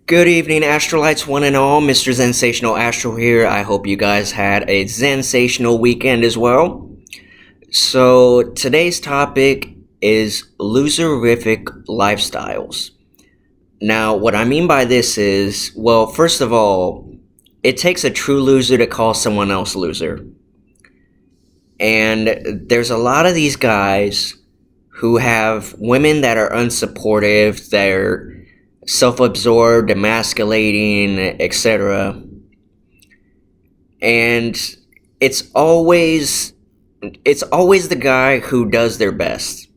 Good evening, Astrolites, one and all. Mr. Sensational Astral here. I hope you guys had a sensational weekend as well. So, today's topic is loserific lifestyles. Now, what I mean by this is, well, first of all, it takes a true loser to call someone else loser. And there's a lot of these guys who have women that are unsupportive, they're self-absorbed, emasculating, etc. And it's always it's always the guy who does their best.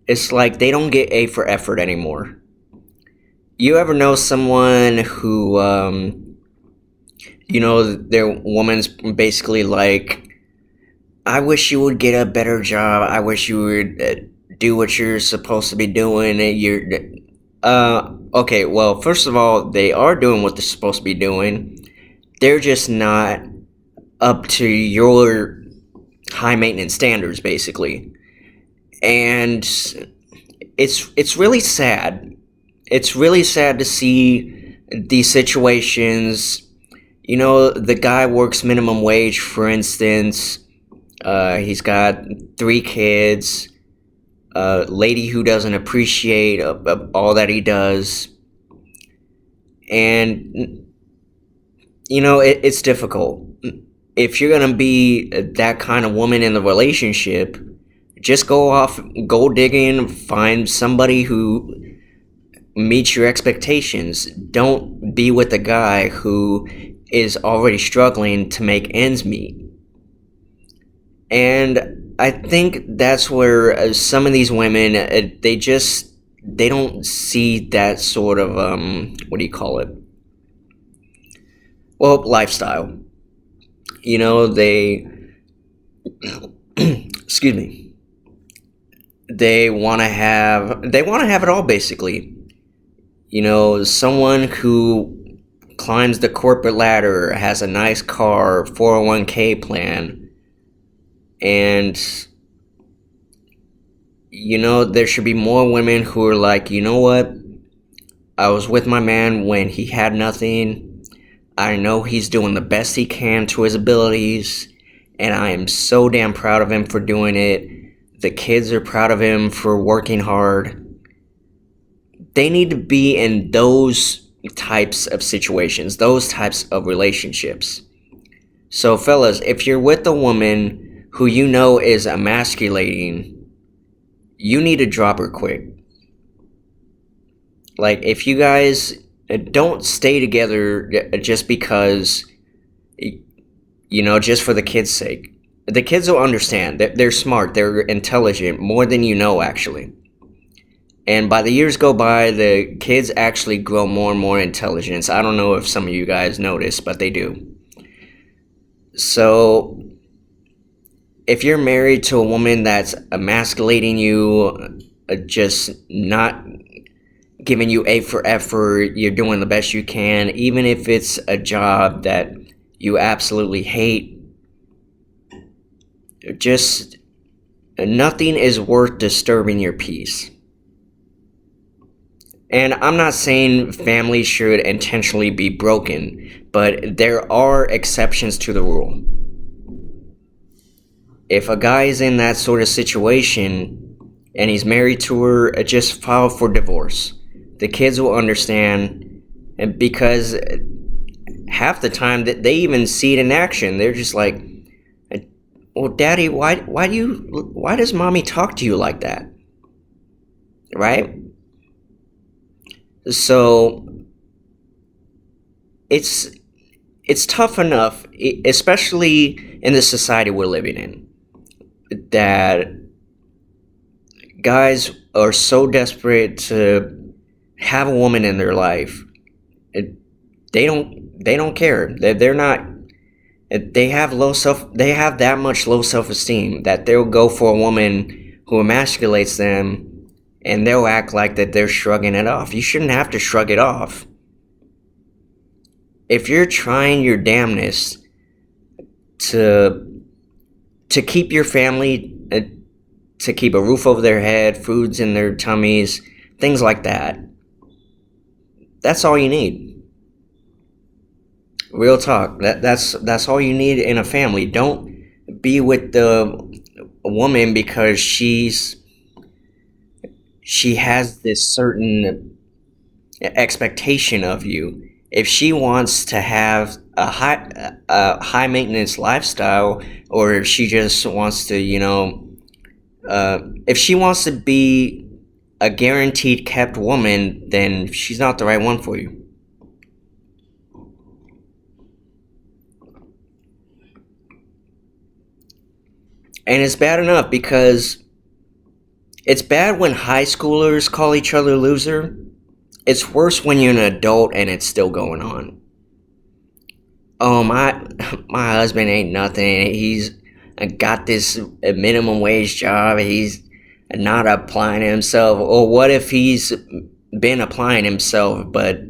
It's like they don't get A for effort anymore. You ever know someone who their woman's basically like, I wish you would get a better job. I wish you would do what you're supposed to be doing. Okay, well, first of all, they are doing what they're supposed to be doing. They're just not up to your high maintenance standards, basically. And it's really sad. It's really sad to see these situations. You know, the guy works minimum wage, for instance. He's got 3 kids. A lady who doesn't appreciate all that he does. And, it's difficult. If you're going to be that kind of woman in the relationship, just go digging, find somebody who meets your expectations. Don't be with a guy who is already struggling to make ends meet. And I think that's where some of these women, they don't see that sort of, what do you call it? Well, lifestyle. They, excuse me, they want to have it all, basically. Someone who climbs the corporate ladder, has a nice car, 401k plan, and there should be more women who are like, you know what, I was with my man when he had nothing. I know he's doing the best he can to his abilities, and I am so damn proud of him for doing it. The kids are proud of him for working hard. They need to be in those types of situations, those types of relationships. So, fellas, if you're with a woman who you know is emasculating, you need to drop her quick. Like, if you guys don't stay together just because, just for the kids' sake. The kids will understand. They're smart. They're intelligent, more than you know, actually. And by the years go by, the kids actually grow more and more intelligence. I don't know if some of you guys notice, but they do. So, if you're married to a woman that's emasculating you, just not giving you A for effort, you're doing the best you can, even if it's a job that you absolutely hate, just nothing is worth disturbing your peace. And I'm not saying families should intentionally be broken, but there are exceptions to the rule. If a guy is in that sort of situation and he's married to her, just file for divorce. The kids will understand, and because half the time that they even see it in action, they're just like, well, Daddy, why does Mommy talk to you like that? Right? So it's tough enough, especially in the society we're living in, that guys are so desperate to have a woman in their life. They don't care. They're not. They have that much low self-esteem that they'll go for a woman who emasculates them, and they'll act like that they're shrugging it off. You shouldn't have to shrug it off. If you're trying your damnedest to keep your family, to keep a roof over their head, foods in their tummies, things like that, That's all you need. Real talk. That's all you need in a family. Don't be with the woman because she has this certain expectation of you. If she wants to have a high maintenance lifestyle, or if she just wants to, if she wants to be a guaranteed kept woman, then she's not the right one for you. And it's bad enough because it's bad when high schoolers call each other loser. It's worse when you're an adult and it's still going on. Oh, my husband ain't nothing. He's got this minimum wage job. He's not applying himself. Or what if he's been applying himself, but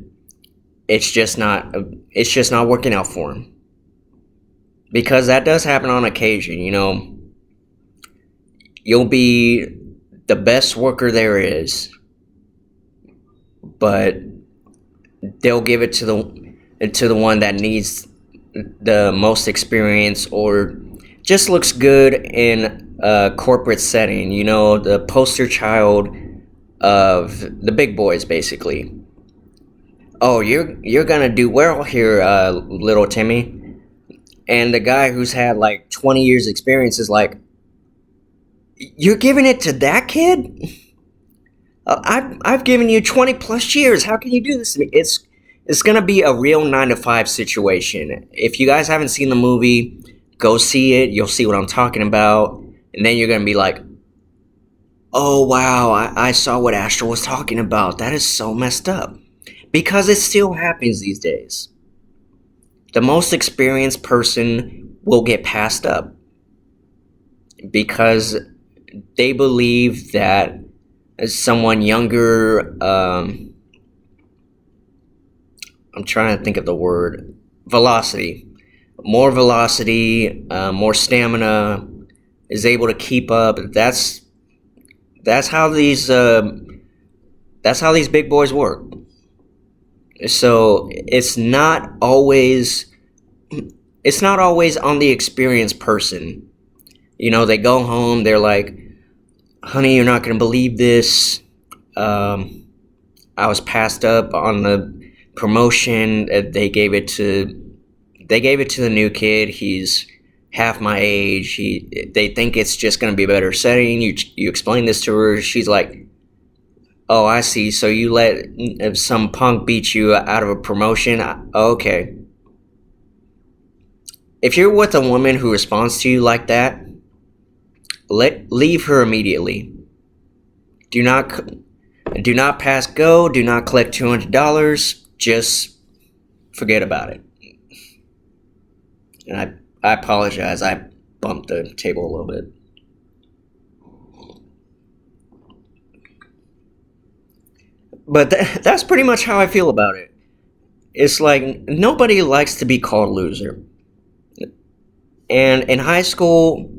it's just not it's just not working out for him? Because that does happen on occasion. You'll be the best worker there is, but they'll give it to the one that needs the most experience, or just looks good in a corporate setting. The poster child of the big boys, basically. Oh, you're gonna do well here, little Timmy. And the guy who's had like 20 years experience is like, you're giving it to that kid? I've given you 20 plus years. How can you do this to me? It's gonna be a real 9 to 5 situation. If you guys haven't seen the movie, go see it. You'll see what I'm talking about, and then you're gonna be like, "Oh wow, I saw what Astro was talking about. That is so messed up." Because it still happens these days. The most experienced person will get passed up because they believe that someone younger, I'm trying to think of the word, velocity, more velocity, more stamina, is able to keep up. That's how these big boys work. So it's not always on the experienced person. They go home, they're like, honey, you're not gonna believe this. I was passed up on the promotion. They gave it to the new kid. He's half my age. They think it's just gonna be a better setting. You explain this to her. She's like, oh, I see. So you let some punk beat you out of a promotion? Okay. If you're with a woman who responds to you like that, leave her immediately. Do not pass go. Do not collect $200. Just forget about it. And I apologize. I bumped the table a little bit. But that's pretty much how I feel about it. It's like nobody likes to be called loser. And in high school,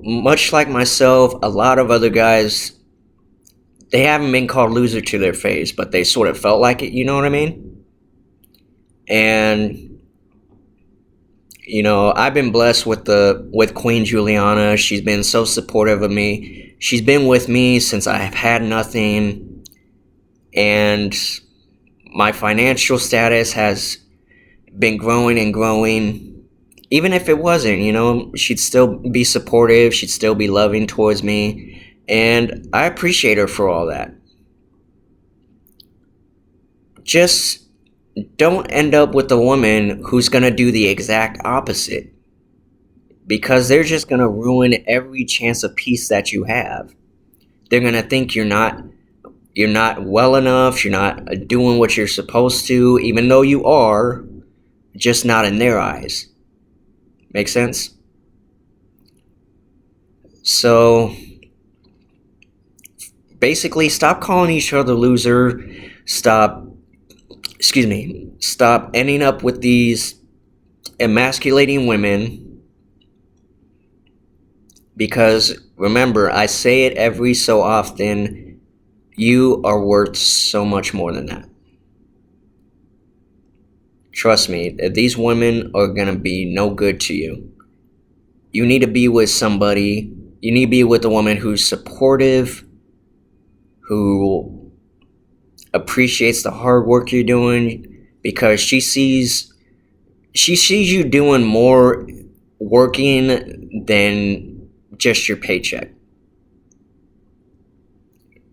much like myself, a lot of other guys, they haven't been called loser to their face, but they sort of felt like it, you know what I mean? And I've been blessed with Queen Juliana. She's been so supportive of me. She's been with me since I have had nothing, and my financial status has been growing and growing. Even if it wasn't, she'd still be supportive, she'd still be loving towards me, and I appreciate her for all that. Just don't end up with a woman who's gonna do the exact opposite, because they're just gonna ruin every chance of peace that you have. They're gonna think you're not well enough, you're not doing what you're supposed to, even though you are, just not in their eyes. Make sense? So basically, stop calling each other loser. Stop, excuse me, stop ending up with these emasculating women. Because remember, I say it every so often, You are worth so much more than that. Trust me, these women are gonna be no good to you. You need to be with somebody, you need to be with a woman who's supportive, who appreciates the hard work you're doing, because she sees you doing more working than just your paycheck.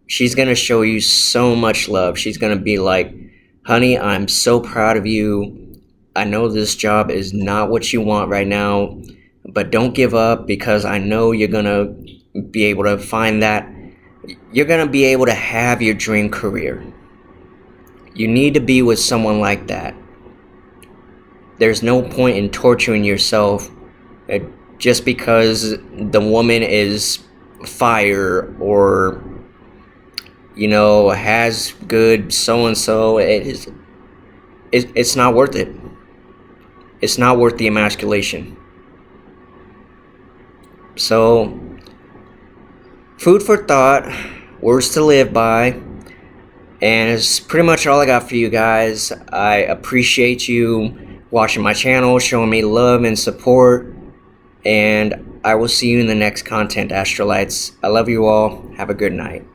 She's gonna show you so much love. She's gonna be like, honey, I'm so proud of you. I know this job is not what you want right now, but don't give up, because I know you're gonna be able to find that. You're gonna be able to have your dream career. You need to be with someone like that. There's no point in torturing yourself uh, just because the woman is fire, or has good so and so. It's not worth it. It's not worth the emasculation. So, food for thought, words to live by, and it's pretty much all I got for you guys. I appreciate you watching my channel, showing me love and support, and I will see you in the next content, Astrolites. I love you all. Have a good night.